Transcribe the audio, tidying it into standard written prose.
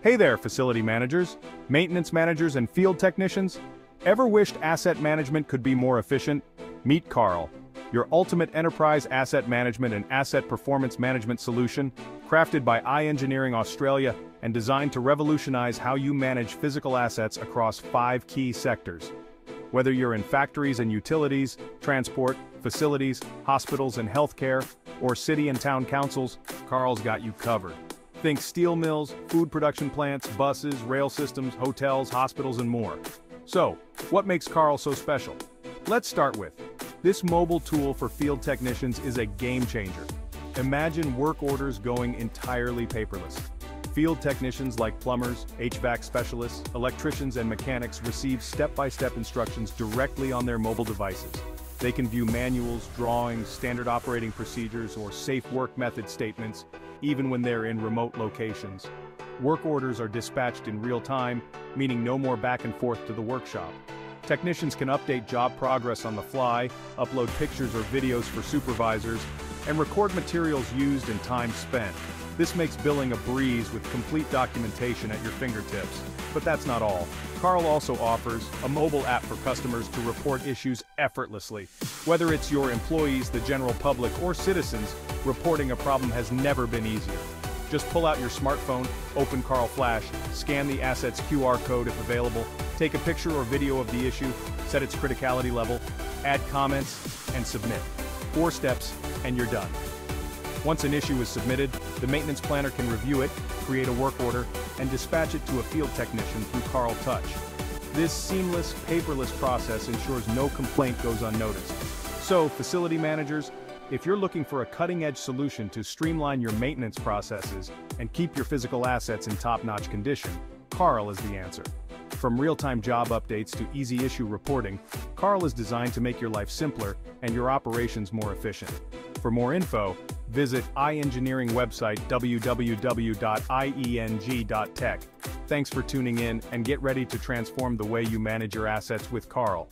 Hey there, facility managers, maintenance managers, and field technicians. Ever wished asset management could be more efficient? Meet Carl, your ultimate enterprise asset management and asset performance management solution, crafted by iEngineering Australia and designed to revolutionize how you manage physical assets across 5 key sectors. Whether you're in factories and utilities, transport, facilities, hospitals and healthcare, or city and town councils, Carl's got you covered. Think steel mills, food production plants, buses, rail systems, hotels, hospitals, and more. So, what makes Carl so special? Let's start with, this mobile tool for field technicians is a game changer. Imagine work orders going entirely paperless. Field technicians like plumbers, HVAC specialists, electricians, and mechanics receive step-by-step instructions directly on their mobile devices. They can view manuals, drawings, standard operating procedures, or safe work method statements, even when they're in remote locations. Work orders are dispatched in real time, meaning no more back and forth to the workshop. Technicians can update job progress on the fly, upload pictures or videos for supervisors, and record materials used and time spent. This makes billing a breeze with complete documentation at your fingertips. But that's not all. Carl also offers a mobile app for customers to report issues effortlessly. Whether it's your employees, the general public, or citizens, reporting a problem has never been easier. Just pull out your smartphone, open Carl Flash, scan the asset's QR code if available, take a picture or video of the issue, set its criticality level, add comments, and submit. 4 steps, and you're done. Once an issue is submitted, the maintenance planner can review it, create a work order, and dispatch it to a field technician through Carl Touch. This seamless, paperless process ensures no complaint goes unnoticed. So, facility managers, if you're looking for a cutting-edge solution to streamline your maintenance processes and keep your physical assets in top-notch condition, Carl is the answer. From real-time job updates to easy issue reporting, Carl is designed to make your life simpler and your operations more efficient. For more info, visit iEngineering website www.ieng.tech. Thanks for tuning in and get ready to transform the way you manage your assets with Carl.